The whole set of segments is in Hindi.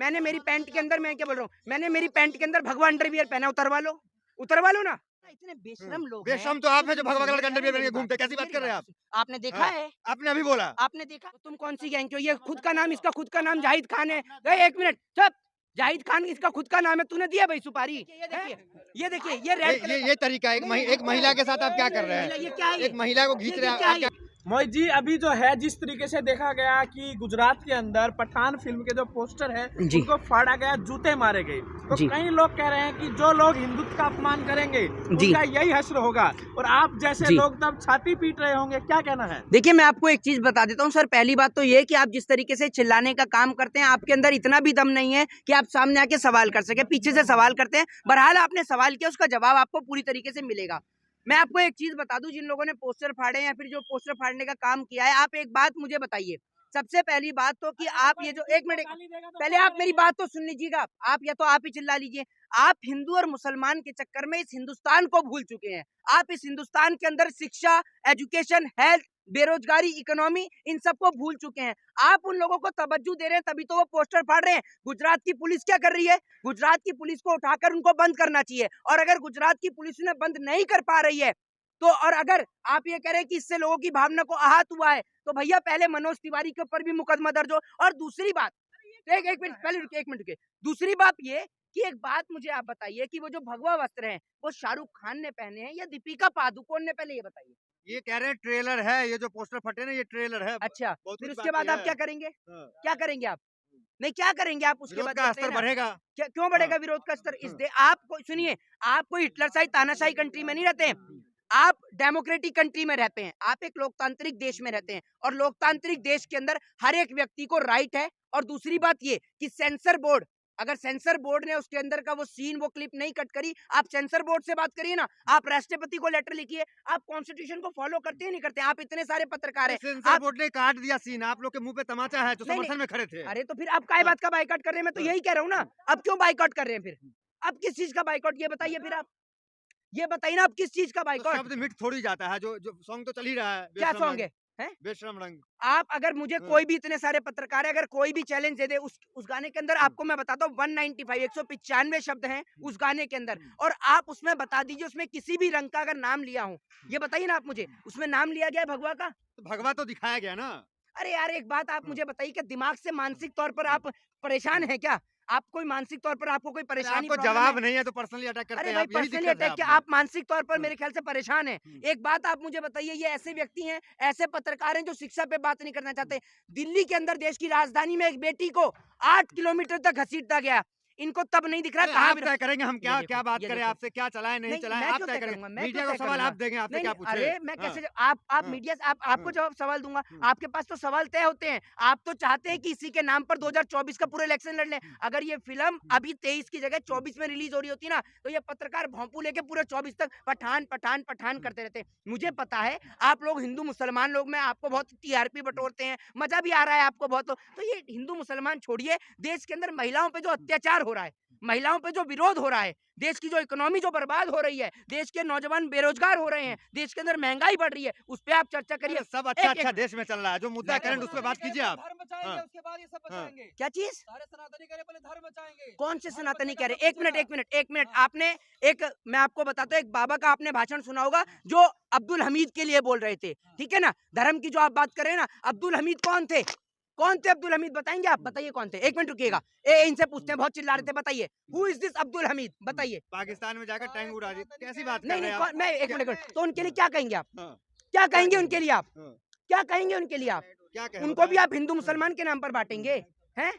मैंने मेरी पैंट के अंदर, मैं क्या बोल रहा हूँ, मैंने मेरी पैंट के अंदर भगवा अंडरवियर पहना, उतरवा लो ना। इतने बेशरम लोग हैं। बेशरम तो आप है जो भगवा कलर का अंडरवियर पहन के घूमते हैं, कैसी बात कर रहे हैं आप? आपने देखा हाँ, है? आपने अभी बोला। आपने देखा? तो तुम कौन सी गैंग के हो? ये खुद का नाम, इसका खुद का नाम जाहिद खान है। ए, एक मिनट चुप। जाहिद खान इसका खुद का नाम है, तूने दिया भाई सुपारी? ये देखिए, ये रेड कलर ये तरीका है, एक महिला के साथ आप क्या कर रहे हैं? ये क्या है? एक महिला को खींच रहे हैं आप क्या? मोहित जी, अभी जो है जिस तरीके से देखा गया कि गुजरात के अंदर पठान फिल्म के जो पोस्टर है उनको फाड़ा गया, जूते मारे गए, तो कई लोग कह रहे हैं कि जो लोग हिंदुत्व का अपमान करेंगे उनका यही हश्र होगा, और आप जैसे लोग तब छाती पीट रहे होंगे, क्या कहना है? देखिए, मैं आपको एक चीज बता देता हूँ सर। पहली बात तो ये कि आप जिस तरीके से चिल्लाने का काम करते हैं, आपके अंदर इतना भी दम नहीं है कि आप सामने आके सवाल कर सके, पीछे से सवाल करते हैं। बहरहाल आपने सवाल किया, उसका जवाब आपको पूरी तरीके से मिलेगा। मैं आपको एक चीज बता दूं, जिन लोगों ने पोस्टर फाड़े या फिर जो पोस्टर फाड़ने का काम किया है, आप एक बात मुझे बताइए। सबसे पहली बात तो कि आप ये जो, एक मिनट पहले आप मेरी बात तो सुन लीजिएगा। आप या तो आप ही चिल्ला लीजिए। आप हिंदू और मुसलमान के चक्कर में इस हिंदुस्तान को भूल चुके हैं। आप इस हिंदुस्तान के अंदर शिक्षा, एजुकेशन, हेल्थ, बेरोजगारी, इकोनॉमी, इन सबको भूल चुके हैं। आप उन लोगों को तवज्जो दे रहे हैं, तभी तो वो पोस्टर फाड़ रहे हैं। गुजरात की पुलिस क्या कर रही है? गुजरात की पुलिस को उठाकर उनको बंद करना चाहिए। और अगर गुजरात की पुलिस उन्हें बंद नहीं कर पा रही है तो, और अगर आप ये कह रहे हैं कि इससे लोगों की भावना को आहत हुआ है, तो भैया पहले मनोज तिवारी के ऊपर भी मुकदमा दर्ज हो। और दूसरी बात, एक मिनट पहले रुके, एक मिनट रुके। दूसरी बात ये कि एक बात मुझे आप बताइए कि वो जो भगवा वस्त्र हैं वो शाहरुख खान ने पहने हैं या दीपिका पादुकोण ने? पहले ये बताइए। ये कह रहे हैं ट्रेलर है, ये जो पोस्टर फटे ना, ये ट्रेलर है। अच्छा, बहुत फिर कुछ उसके बात बाद है। आप क्या करेंगे? हाँ। क्या करेंगे आप? नहीं, क्या करेंगे आप उसके विरोध बाद? का बताइए स्तर ना। बढ़ेगा। क्यों बढ़ेगा विरोध का स्तर? इस दे आपको सुनिए, आप कोई हिटलरशाही तानाशाही कंट्री में नहीं रहते हैं। आप डेमोक्रेटिक कंट्री में रहते हैं। आप एक लोकतांत्रिक देश में रहते हैं, और लोकतांत्रिक देश के अंदर हर एक व्यक्ति को राइट है। और दूसरी बात ये कि सेंसर बोर्ड, अगर सेंसर बोर्ड ने उसके अंदर का वो सीन, वो क्लिप नहीं कट करी, आप सेंसर बोर्ड से बात करिए ना। आप राष्ट्रपति को लेटर लिखिए। आप कॉन्स्टिट्यूशन को फॉलो करते हैं नहीं करते? आप इतने सारे पत्रकार हैं, सेंसर आप बोर्ड ने काट दिया सीन, आप लोग के मुंह पे तमाचा है जो नहीं, समर्थन में खड़े थे। अरे तो फिर आप काय बात का बाइकआउट कर रहे हैं? मैं तो यही कह रहा हूँ ना। अब क्यों बाइकआउट कर रहे हैं फिर? अब किस चीज का बाइकआउट, ये बताइए फिर आप। ये बताइए ना, अब किस चीज का तो बाइकआउट? शब्द मिट थोड़ी जाता है, जो सॉन्ग तो चल ही रहा है। क्या बेशरम सॉन्ग रंग, है? हैं? बेशरम रंग। आप अगर मुझे हाँ। कोई भी, इतने सारे पत्रकार है, अगर कोई भी चैलेंज दे दे उस गाने के अंदर, आपको मैं बताता हूँ 195 195 शब्द हैं उस गाने के अंदर, और आप उसमें बता दीजिए उसमें किसी भी रंग का अगर नाम लिया हो, ये बताइए ना आप मुझे, उसमें नाम लिया गया है भगवा का? तो भगवा तो दिखाया गया ना। अरे यार, एक बात आप मुझे बताइए कि दिमाग से, मानसिक तौर पर आप परेशान हैं क्या? आप कोई मानसिक तौर पर आपको कोई परेशानी, आपको प्रॉब्लम जवाब है? नहीं है तो पर्सनली अटैक करते अरे हैं भाई, आप, यही पर्सनली दिक्कत है अटैक क्या? आप में। आप मानसिक तौर पर मेरे ख्याल से परेशान हैं। एक बात आप मुझे बताइए, ये ऐसे व्यक्ति हैं, ऐसे पत्रकार हैं जो शिक्षा पे बात नहीं करना चाहते। दिल्ली के अंदर, देश की राजधानी में, एक बेटी को 8 किलोमीटर तक घसीटता गया। इनको तब नहीं दिख रहा अरे कहाँ आप तय करेंगे हम क्या ये देखो, क्या बात ये करें देखो। आपसे, क्या चलाएं नहीं नहीं, चलाएं, मैं आप क्यों तय तय करेंगे। करूँगा? मैं मीडिया क्यों को तय सवाल करूँगा? आप देंगे, आपसे नहीं, क्या नहीं, पूछे। अरे मैं हाँ। कैसे, आप हाँ। मीडिया से, आप आपको हाँ। जवाब सवाल दूँगा। आपके पास तो सवाल तय होते हैं। आप तो चाहते हैं कि इसी के नाम पर 2024 का पूरा इलेक्शन लड़ लें। अगर ये फ़िल्म अभी 23 की जगह 24 में रिलीज़ हो रही होती ना, तो ये पत्रकार भोंपू लेके पूरे 24 तक पठान, पठान, पठान करते रहते। मुझे पता है, आप लोग हिंदू मुसलमान लोग में आपको बहुत टीआरपी बटोरते हैं, मज़ा भी आ रहा है आपको बहुत। तो ये हिंदू मुसलमान छोड़िए, देश के अंदर महिलाओं पे जो अत्याचार हो रहा है, महिलाओं पे जो विरोध हो रहा है, देश की जो इकोनॉमी जो बर्बाद हो रही है, देश के नौजवान बेरोजगार हो रहे हैं, देश के अंदर महंगाई बढ़ रही है, उस पे आप चर्चा करिए। अरे सब अच्छा एक अच्छा देश में चल रहा है, जो मुद्दा है करंट उस पर बात कीजिए आप। धर्म बचाएंगे, हाँ। उसके बाद ये सब हाँ। बचाएंगे। क्या चीज? सारे सनातनी कह रहे पहले धर्म बचाएंगे। कौन से धर्म सनातनी बचेगा कह रहे? सब एक मिनट, बचेगा। एक मिनट, एक मिनट। आपने एक, मैं आपको बताता हूँ, एक बाबा का आपने भाषण सुना होगा जो अब्दुल हमीद के लिए बोल रहे थे, ठीक है ना? धर्म की जो आप बात कर रहे हैं ना, अब्दुल हमीद कौन थे? कौन थे अब्दुल हमीद? बताएंगे आप? बताइए कौन थे? एक मिनट रुकिएगा। इनसे पूछते हैं, बहुत चिल्ला रहे थे। बताइए, who is this Abdul Hamid? बताइए। पाकिस्तान में जाकर टैंक उड़ा दी, कैसी बात कर नहीं, रहे नहीं, हैं आप? मैं एक मिनट, तो उनके लिए क्या कहेंगे आप? हाँ। क्या कहेंगे उनके लिए आप? हाँ। क्या कहेंगे उनके लिए आप? क्या कहें उनको भी बताएं? आप हिंदू मुसलमान के नाम पर बांटेंगे? हैं?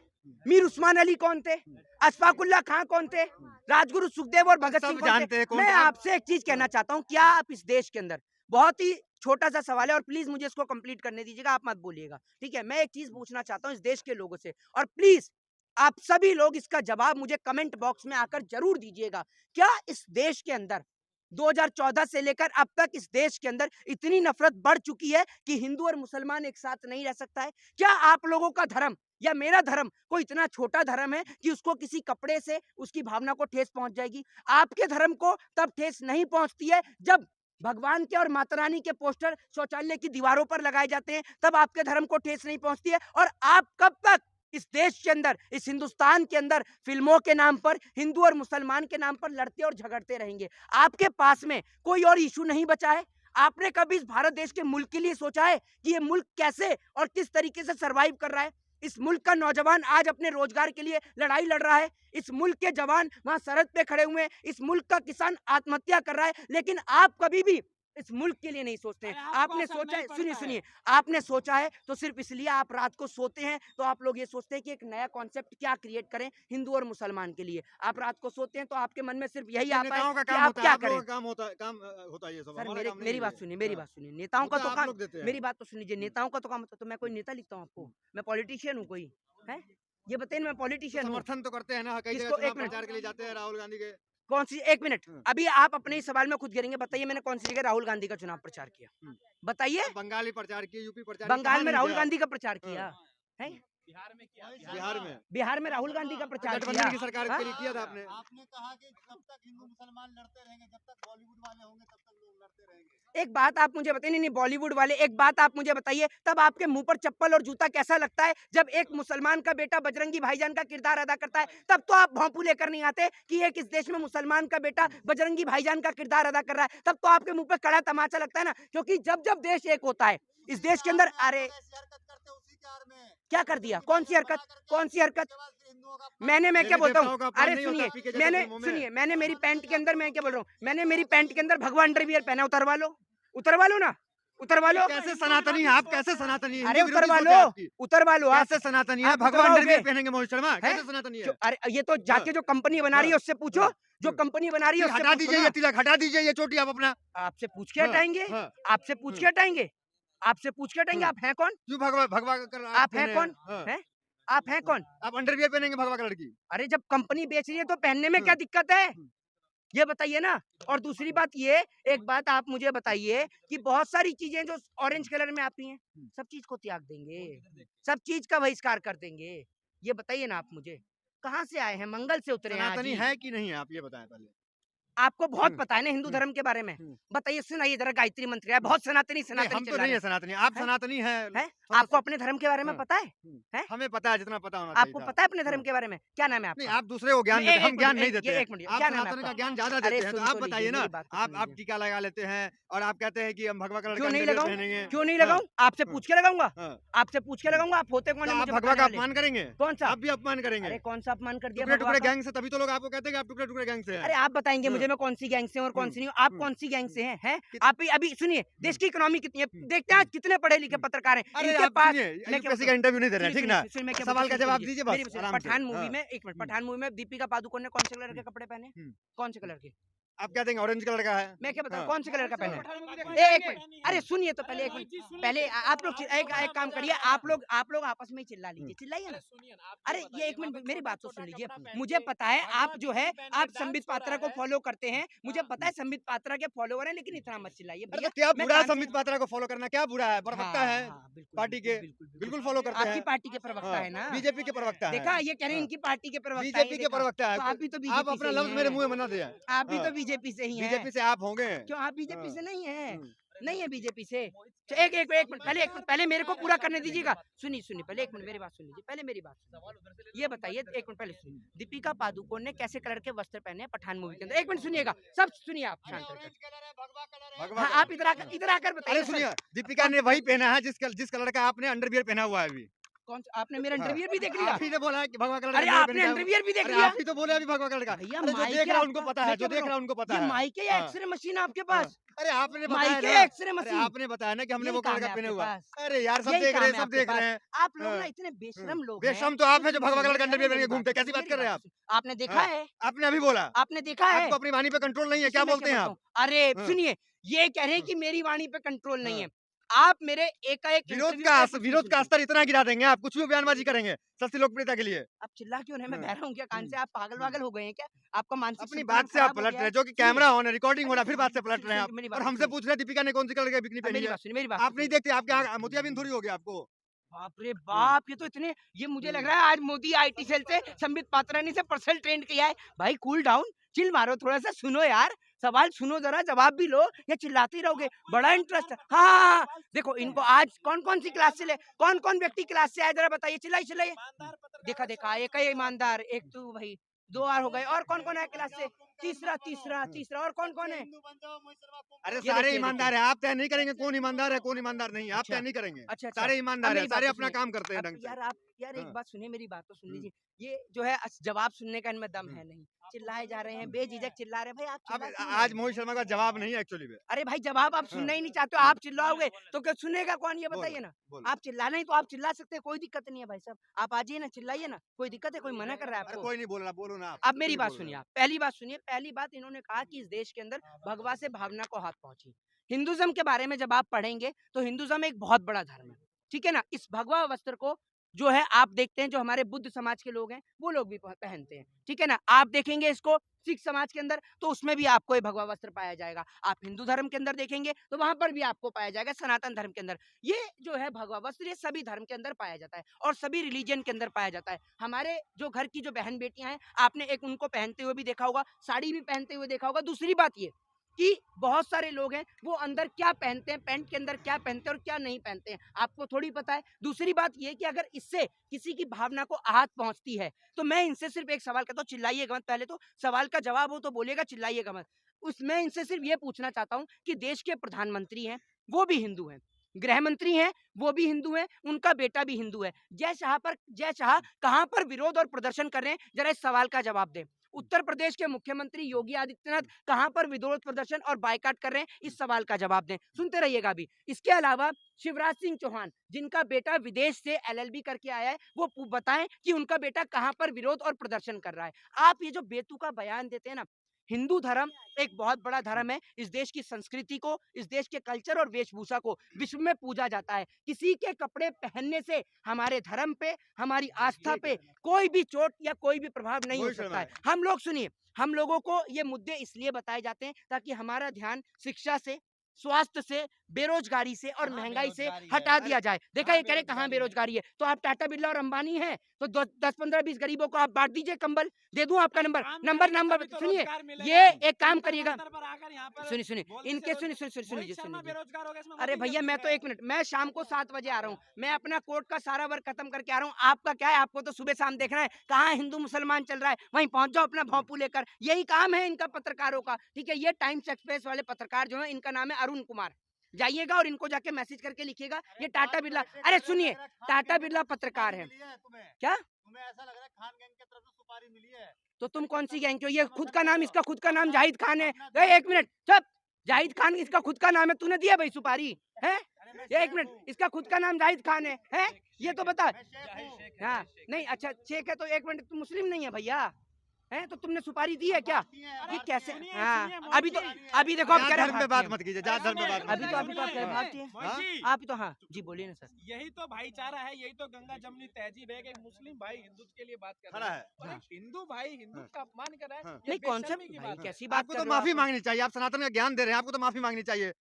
मीर उस्मान अली कौन थे? अशफाकुल्ला खां कौन थे? राजगुरु सुखदेव और भगत सिंह सब कौन जानते थे? हैं कौन मैं थे आप। आपसे एक चीज कहना चाहता हूँ, क्या आप इस देश के अंदर, बहुत ही छोटा सा सवाल है और प्लीज मुझे इसको कंप्लीट करने दीजिएगा, आप मत बोलिएगा, ठीक है? मैं एक चीज पूछना चाहता हूँ इस देश के लोगों से, और प्लीज आप सभी लोग इसका जवाब मुझे कमेंट बॉक्स में आकर जरूर दीजिएगा। क्या इस देश के अंदर 2014 से लेकर अब तक इस देश के अंदर इतनी नफरत बढ़ चुकी है कि हिंदू और मुसलमान एक साथ नहीं रह सकता है? क्या आप लोगों का धर्म या मेरा धर्म कोई इतना छोटा धर्म है कि उसको किसी कपड़े से उसकी भावना को ठेस पहुंच जाएगी? आपके धर्म को तब ठेस नहीं पहुंचती है जब भगवान के और माता रानी के पोस्टर शौचालय की दीवारों पर लगाए जाते हैं, तब आपके धर्म को ठेस नहीं पहुंचती है। और आप कब तक इस देश के अंदर, इस हिंदुस्तान के अंदर फिल्मों के नाम पर हिंदू और मुसलमान के नाम पर लड़ते और झगड़ते रहेंगे। आपके पास में कोई और इशू नहीं बचा है? आपने कभी इस भारत देश के मुल्क के लिए सोचा है कि ये मुल्क कैसे और किस तरीके से सरवाइव कर रहा है? इस मुल्क का नौजवान आज अपने रोजगार के लिए लड़ाई लड़ रहा है। इस मुल्क के जवान वहां सरहद पे खड़े हुए हैं। इस मुल्क का किसान आत्महत्या कर रहा है। लेकिन आप कभी भी इस मुल्क के लिए नहीं सोचते हैं। आपने सोचा है, सुनिए सुनिए, आपने सोचा है तो सिर्फ इसलिए आप रात को सोते हैं, तो आप लोग ये सोचते हैं कि एक नया कॉन्सेप्ट क्या क्रिएट करें हिंदू और मुसलमान के लिए। आप रात को सोते हैं तो आपके मन में सिर्फ यही आता है कि आप क्या करें। काम होता है ये सब। सर हमारा काम नहीं मेरी है बात ये। सुनिए, मेरी हाँ। बात सुनिए। नेताओं का वो तो आप काम, लोग देते हैं। मेरी बात तो सुनिए, नेताओं का तो काम होता है। तो मैं कोई नेता लिखता हूँ आपको? मैं पॉलिटिशियन हूँ कोई? है ये बताइए, मैं पॉलिटिशियन हूँ? समर्थन तो करते हैं ना, कई जगह किसको? चुनाव एक मिनट, प्रचार के लिए जाते हैं राहुल गांधी के। कौन सी? एक मिनट, हाँ। अभी आप अपने ही सवाल में खुद गिरेंगे। बताइए मैंने कौन सी जगह राहुल गांधी का चुनाव प्रचार किया? बताइए। बंगाली प्रचार की, यूपी प्रचार, बंगाल में राहुल गांधी का प्रचार हाँ। किया है? बिहार में राहुल गांधी का प्रचार किया। गठबंधन की सरकार हाँ? के लिए किया था आपने। आपने कहा कि जब तक हिंदू मुसलमान लड़ते रहेंगे, जब तक बॉलीवुड वाले होंगे तब तक लोग लड़ते रहेंगे। एक बात आप मुझे बताइए, नहीं बॉलीवुड वाले, एक बात आप मुझे बताइए, तब आपके मुंह पर चप्पल और जूता कैसा लगता है जब एक मुसलमान का बेटा बजरंगी भाईजान का किरदार अदा करता है? तब तो आप भौंपू लेकर नहीं आते कि एक इस देश में मुसलमान का बेटा बजरंगी भाईजान का किरदार अदा कर रहा है। तब तो आपके मुंह पर कड़ा तमाचा लगता है ना, क्योंकि जब जब देश एक होता है इस देश के अंदर। अरे ऐसी हरकत करते उसी के आड़ में क्या कर दिया? कौन सी हरकत? कौन सी हरकत? उसके बाद फिर हिंदुओं का मैं क्या बोलता देवताओं हूँ? का अपमान अरे नहीं होता, सुनिए, पी के जैसे मैंने फिल्मों में। सुनिए, मैंने मेरी पैंट के अंदर, मैं क्या बोल रहा हूँ, मैंने मेरी पैंट के अंदर भगवान अंडरवियर पहना, उतरवा लो, उतरवा लो ना, उतरवा लो। कैसे सनातनी है आप? कैसे सनातनी है? अरे हिंदू विरोधी उतरवा सोच है लो, आपकी। उतरवा लो आप। कैसे सनातनी है? आप भगवान उतरवाओगे? अंडरवियर पहनेंगे मोहित शर्मा? हैं? कैसे सनातनी है? अरे ये तो जाके जो कंपनी बना रही है उससे पूछो, जो कंपनी बना रही है उससे हटा पूछो दीजिए ना। ये तिलक, हटा दीजिए ये चोटी आप अपना। आपसे पूछ के हाँ, हटाएंगे? हाँ। आपसे पूछ के हटाएंगे? आपसे पूछ के हटाएंगे? आप हैं कौन? क्यों भगवा भगवा कर आप हैं कौन? हाँ। हैं? आप हैं कौन? आप अंडरवियर पहनेंगे भगवा कलर की? अरे जब कंपनी बेच रही है तो पहनने में क्या दिक्कत है? ये बताइए ना। और दूसरी बात ये, एक बात आप मुझे बताइए कि बहुत सारी चीजें जो ऑरेंज कलर में आती हैं, सब चीज को त्याग देंगे, सब चीज का बहिष्कार कर देंगे। ये बताइए ना आप मुझे, कहाँ से आए हैं? मंगल से उतरे हैं आज सनातनी ही। है कि नहीं है? आप ये बताएं पहले। आपको बहुत पता है ना हिंदू धर्म के बारे में। बताइए, सुनाइए जरा, गायत्री मंत्र है, बहुत सनातनी नहीं, सनातनी हम तो चिल्ला नहीं रहे है सनातनी, आप हैं? सनातनी हैं। हैं? थोड़ा आपको सा- अपने धर्म के बारे में हाँ। पता है? हैं? हमें पता है जितना पता होना चाहिए आपको था। पता है अपने धर्म हाँ। के बारे में? क्या नाम है नहीं, आपका? आप दूसरे को ज्ञान नहीं, देते हैं, एक हम ज्ञान मिनट, नहीं देते ये हैं। एक मिनट, आप क्या नाम है सनातन का आपका? ज्ञान ज्यादा अरे देते हैं, तो सुन आप तो बताइए लीजिए, ना। मेरी बात तो सुन आप लीजिए। टीका लगा लेते हैं और आप कहते हैं कि हम भगवा कलर का क्यों नहीं अंडरवियर लगाऊं? पहनेंगे। क्यों नहीं हाँ। लगाऊं? आपसे पूछ के लगाऊंगा? हाँ। आपसे पूछ के लगाऊंगा? आप होते कौन तो है आप मुझे भगवा बताने का वाले? अपमान करेंगे? कौन सा? आप भी अपमान करेंगे? अरे कौन सा अपमान कर दिया टुकड़े भगवा टुकड़े का? गैंग से, तभी तो लोग आपको कहते हैं कि आप टुकड़े टुकड़े गैंग से हैं। अरे आप बताएंगे मुझे मैं कौन सी गैंग से हूँ और कौन सी नहीं हूँ? आप कौन सी गैंग से हैं? आप ही अभी सुनिए, देश की इकोनॉमी कितनी है देखते हैं आज कितने पढ़े लिखे पत्रकार हैं अरे इनके आप पास। सुनिए, मैं क्या यूपीएससी बोलता का हूँ? इंटरव्यू नहीं दे रहे हैं, सुनिए, ठीक ना? सुनिए, सुनिए, मैं क्या सवाल बोलता का हूँ, जवाब सुनिए, दीजिए मेरी बस सुनिए, आराम से। पठान मूवी हाँ। में, एक मिनट, पठान मूवी में दीपिका पादुकोण ने कौन से कलर के कपड़े पहने? कौन से कलर के? आप क्या देंगे? ऑरेंज कलर का है। मैं क्या बताऊँ हाँ। कौन से कलर का पहने? हाँ। एक मिनट, अरे सुनिए तो पहले, एक मिनट पहले आप लोग एक काम करिए, आप लोग आपस में ही चिल्ला लीजिए, चिल्लाइए ना। अरे ये एक मिनट मेरी बात तो सुन लीजिए। मुझे पता है आप जो है आप संबित पात्रा को फॉलो करते हैं, मुझे पता है संबित पात्रा के फॉलोवर हैं, लेकिन इतना मत चिल्लाइए अरे भैया। तो क्या मैं बुरा है कान से- संबित पात्रा को फॉलो करना? क्या बुरा है? प्रवक्ता है बिल्कुल, पार्टी के, बिल्कुल फॉलो करते आपकी हैं। पार्टी के प्रवक्ता है ना? बीजेपी के प्रवक्ता है। देखा, ये कह रहे हैं हाँ। इनकी पार्टी के प्रवक्ता हैं, बीजेपी ये के देखा। प्रवक्ता है। तो आप भी तो आप बीजेपी अपना से ही लफ्ज मेरे हैं। मुंह में मना दिया। आप भी हाँ। तो बीजेपी से ही हैं। बीजेपी से आप होंगे। क्यों आप बीजेपी हाँ। से नहीं है? हम्म। नहीं है बीजेपी से। एक मिनट पहले मेरे को पूरा करने दीजिएगा। सुनिए पहले, एक मिनट मेरी बात सुन लीजिए, पहले मेरी बात सुनिए। ये बताइए, एक मिनट पहले सुनिए, दीपिका पादुकोण ने कैसे कलर के वस्त्र पहने हैं पठान मूवी के अंदर? एक मिनट सुनिएगा, सब सुनिए आप शांत होकर। ऑरेंज कलर है, भगवा कलर है। भगवा हाँ, कलर। आप इधर आकर बताइए। अरे सुनिए, दीपिका ने वही पहना है जिस कलर का आपने अंडरवियर पहना हुआ है अभी। कौन आपने मेरा हाँ। इंटरव्यू भी देख लिया? आप ही ने बोला है कि भगवा कलर का अरे underwear आपने पहना है। इंटरव्यू भी देख अरे लिया? आप ही तो बोले अभी भगवा कलर का। भैया अरे जो माइक देख है रहा है उनको आपका, पता है, मैं जो क्या देख रहा है उनको पता ये है। माइक है या हाँ। एक्सरे मशीन आपके पास? अरे आपने माइक बताया है ना। एक्सरे अरे मशीन? आपने बताया ना कि हमने यही वो काम कलर है का पहने आपके हुआ। पास। अरे यार सब यही देख काम रहे है हैं, सब आपके देख पास। रहे हैं। आप लोग ना हाँ। इतने बेशरम लोग हैं। बेशरम तो आप है जो भगवा कलर का अंडरवियर पहन के मेरी घूमते हैं। बात कैसी सुनिए, बात कर रहे हैं आप? मेरी बात आपने देखा हाँ। है? आपने अभी बोला। आपने देखा है? आपको अपनी वाणी पे कंट्रोल नहीं है, क्या मैं बोलते हैं आप? बोलता हूँ? अरे हाँ। सुनिए, ये कह रहे हैं कि मेरी वाणी पे कंट्रोल नहीं हाँ। है। आप मेरे एकाएक विरोध इंटरव्यू का में कुछ विरोध नहीं का सुनते। स्तर इतना गिरा देंगे आप, कुछ भी बयानबाजी करेंगे सस्ती लोकप्रियता के लिए। आप चिल्ला क्यों रहे हैं? मैं हाँ। बह रहा हूँ क्या कान से? आप पागल हो गए हैं क्या? आपका मानसिक अपनी संतुलन बात से आप खराब हो पलट गया रहे है? हैं, जो कि सुनिए, कैमरा ऑन है, रिकॉर्डिंग हो रहा है, फिर सुनिए, बात से पलट रहे हैं सुनिए, मेरी आप। बात और हमसे सुनिए। पूछ रहे हैं दीपिका ने कौन सी कलर की बिकनी पहनी मेरी है। बात सुनिए, मेरी बात आप नहीं सुनिए। देखते, आपके यहाँ मोतियाबिंद थोड़ी हो गया आपको। बाप रे बाप, ये तो इतने, ये मुझे लग रहा है आज मोदी आईटी सेल से संबित पात्रा ने से पर्सनल ट्रेंड किया है। भाई कूल डाउन, चिल मारो थोड़ा सा, सुनो यार, सवाल सुनो जरा, जवाब भी लो, या चिल्लाते ही रहोगे? बड़ा इंटरेस्ट है। हाँ हाँ हाँ, देखो इनको आज कौन कौन सी क्लास से ले, कौन कौन व्यक्ति क्लास से आए, जरा बताइए, चिल्लाइए चिल्लाइए। देखा देखा, एक ही ईमानदार, एक तो भाई, 2 और हो गए, और कौन कौन है क्लास से? तीसरा तीसरा तीसरा, और कौन कौन है? हिंदू बन जाओ, मोहित शर्मा को अरे ये सारे देखिए, ईमानदार है, आप तय नहीं करेंगे कौन ईमानदार है कौन ईमानदार नहीं है, आप अच्छा, तय नहीं करेंगे। अच्छा अच्छा। सारे अब ईमानदार है, मेरी बात सारे तो अपना सुनिए, काम करते हैं अब ढंग से। यार आप यार एक हाँ। बात सुनिए, मेरी बात तो सुन हम्म। लीजिए। ये जो है जवाब सुनने का इनमें दम है नहीं, चिल्लाए जा रहे हैं, बेझिझक चिल्ला रहे हैं। भाई आप अब चिल्ला क्यों आज रहे? मोहित शर्मा का जवाब नहीं है एक्चुअली में। अरे भाई जवाब आप सुनना ही नहीं चाहते हो, आप चिल्लाओगे तो क्या सुनेगा कौन, ये बताइए ना। बोलो। आप चिल्लाना ही तो आप चिल्ला सकते हैं, कोई दिक्कत नहीं है भाई साहब, आप आ जाइए ना, चिल्लाइए ना, कोई दिक्कत है, कोई मना कर रहा है अरे आपको? कोई नहीं बोल रहा, बोलो ना आप। अब मेरी कुछ बात बोल सुनिए, रहे आप पहली बात सुनिए। पहली बात, इन्होंने कहा कि इस देश के अंदर भगवा से भावना को हाथ पहुंची। हिंदुज्म के बारे में जब आप पढ़ेंगे तो हिंदुज्म एक बहुत बड़ा धर्म है, ठीक है ना। इस भगवा वस्त्र को जो है आप देखते हैं, जो हमारे बुद्ध समाज के लोग हैं वो लोग भी पहनते हैं, ठीक है ना। आप देखेंगे इसको सिख समाज के अंदर तो उसमें भी आपको ये भगवा वस्त्र पाया जाएगा। आप हिंदू धर्म के अंदर देखेंगे तो वहां पर भी आपको पाया जाएगा। सनातन धर्म के अंदर ये जो है भगवा वस्त्र, ये सभी धर्म के अंदर पाया जाता है और सभी रिलीजन के अंदर पाया जाता है। हमारे जो घर की जो बहन बेटियां हैं, आपने एक उनको पहनते हुए भी देखा होगा, साड़ी भी पहनते हुए देखा होगा। दूसरी बात ये कि बहुत सारे लोग हैं वो अंदर क्या पहनते हैं, पैंट के अंदर क्या पहनते हैं और क्या नहीं पहनते हैं, आपको थोड़ी पता है। दूसरी बात ये कि अगर इससे किसी की भावना को आहत पहुंचती है तो मैं इनसे सिर्फ एक सवाल करता हूँ, चिल्लाइएगा मत। पहले तो सवाल का जवाब हो तो बोलिएगा, चिल्लाइएगा मत। मैं इनसे सिर्फ ये पूछना चाहता हूँ कि देश के प्रधानमंत्री हैं वो भी हिंदू हैं, गृह मंत्री हैं वो भी हिंदू हैं, उनका बेटा भी हिंदू है। जय शाह कहां पर विरोध और प्रदर्शन कर रहे हैं, जरा इस सवाल का जवाब दें। उत्तर प्रदेश के मुख्यमंत्री योगी आदित्यनाथ कहां पर विरोध प्रदर्शन और बायकाट कर रहे हैं, इस सवाल का जवाब दें। सुनते रहिएगा अभी। इसके अलावा शिवराज सिंह चौहान, जिनका बेटा विदेश से LLB करके आया है, वो बताएं कि उनका बेटा कहां पर विरोध और प्रदर्शन कर रहा है। आप ये जो बेतुका बयान देते हैं ना, हिंदू धर्म एक बहुत बड़ा धर्म है। इस देश की संस्कृति को, इस देश के कल्चर और वेशभूषा को विश्व में पूजा जाता है। किसी के कपड़े पहनने से हमारे धर्म पे, हमारी आस्था पे कोई भी चोट या कोई भी प्रभाव नहीं हो सकता है। हम लोग सुनिए, हम लोगों को ये मुद्दे इसलिए बताए जाते हैं ताकि हमारा ध्यान शिक्षा से, स्वास्थ्य से, बेरोजगारी से और महंगाई से हटा दिया जाए। देखा ये कह रहे कहाँ बेरोजगारी है, तो आप टाटा बिरला और अंबानी हैं तो 10-15-20 गरीबों को आप बांट दीजिए कंबल। दे दूं आपका नंबर सुनिए, ये एक काम करिएगा, सुनिए इनके सुनिए। अरे भैया मैं तो 1 मिनट, मैं शाम को 7 बजे आ रहा हूँ, मैं अपना कोर्ट का सारा वर्क खत्म करके आ रहा हूँ। आपका क्या है, आपको तो सुबह शाम देखना है कहाँ हिंदू मुसलमान चल रहा है, वहीं पहुंच जाओ अपना भौंपू लेकर। यही काम है इनका पत्रकारों का, ठीक है। ये टाइम्स एक्सप्रेस वाले पत्रकार जो है, इनका नाम है अरुण कुमार। जाइएगा और इनको जाके मैसेज करके लिखिएगा, ये टाटा बिरला, अरे सुनिए, टाटा बिरला पत्रकार है। क्या तुम्हें ऐसा लग रहा है खान गैंग की तरफ से सुपारी मिली है? तो तुम कौन सी गैंग के हो? ये खुद का नाम, इसका खुद का नाम जाहिद खान है। 1 मिनट चुप, जाहिद खान इसका खुद का नाम है, तूने दिया भाई सुपारी है? 1 मिनट, इसका खुद का नाम जाहिद खान है? ये तो बता। हाँ नहीं, अच्छा शेख है तो 1 मिनट, तुम मुस्लिम नहीं है भैया हैं, तो तुमने सुपारी दी है क्या? ये कैसे? हाँ अभी देखो आप कह रहे धर्म पे बात मत कीजिए, जात धर्म पे बात मत अभी तो आप कह रहे भारतीय, आप तो, हाँ जी बोलिए ना सर। यही तो भाईचारा है, यही तो गंगा जमनी तहजीब है कि एक मुस्लिम भाई हिंदुत्व के लिए बात कर खड़ा रहा है। और एक हिंदू भाई हिंदुत्व का अपमान कर रहा है। ये नहीं कौन सा बेशर्मी की भाई, बात है। कैसी बात आपको कर तो रहे हो माफी आप? मांगनी चाहिए, आप सनातन का ज्ञान दे रहे हैं, आपको तो माफी मांगनी चाहिए।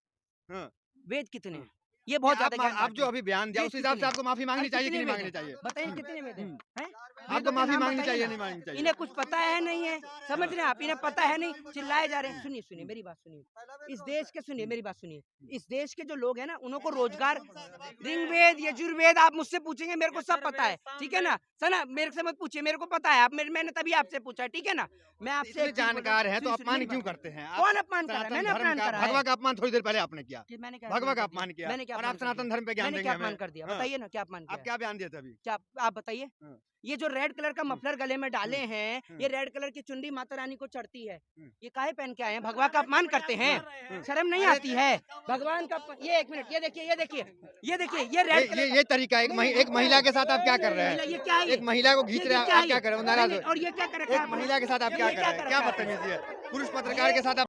वेद कितने हैं? ये बहुत ज्यादा ज्ञान आप जो अभी बयान दिया ये उस हिसाब से कितने? आपको माफी मांगनी अरे चाहिए कि कितने नहीं वेद मांगनी हैं? चाहिए? बताइए कितने वेद हैं? हैं? आपको वेदों के माफी नाम मांगनी बताइए चाहिए ना। नहीं मांगनी चाहिए? इन्हें कुछ पता है नहीं है, समझ रहे हैं आप, इन्हें पता है नहीं, चिल्लाए जा रहे हैं। सुनिए मेरी बात सुनिए, इस देश के, सुनिए मेरी बात सुनिए, इस देश के जो लोग हैं ना, उनको रोजगार, ऋग्वेद यजुर्वेद आप मुझसे पूछेंगे, मेरे को सब पता है, ठीक है ना सना, मेरे से मत पूछिए, मेरे को पता है। आप मैंने तभी आपसे पूछा, ठीक है ना। मैं आपसे इतने जानकार हैं तो अपमान क्यों करते हैं? कौन अपमान कर रहा है? मैंने अपमान करा है? भगवा का अपमान थोड़ी देर पहले आपने किया, मैंने क्या भगवा का अपमान अपमान किया, मैंने क्या और अपमान आप कर सनातन दिया? धर्म पे ज्ञान मैंने देंगे क्या हमें? अपमान कर दिया? हाँ। बताइए ना क्या अपमान आप किया? क्या बयान दिए थे अभी? क्या आप बताइए? हाँ। ये जो रेड कलर का मफलर गले में डाले हैं, ये रेड कलर की चुन्नी माता रानी को चढ़ती है, ये काहे पहन के आए हैं? भगवान का अपमान करते हैं, शर्म नहीं आती है? भगवान का ये 1 मिनट, ये देखिए ये रेड कलर, ये तरीका है, एक महिला के साथ आप क्या कर रहे हैं? ये क्या है? एक महिला को खींच रहे हैं, आप क्या कर रहे हो? नाराज हो? और ये क्या कर रखा है एक महिला के साथ आप क्या कर रहे हैं? क्या बदतमीजी है? पुरुष पत्रकार के साथ आप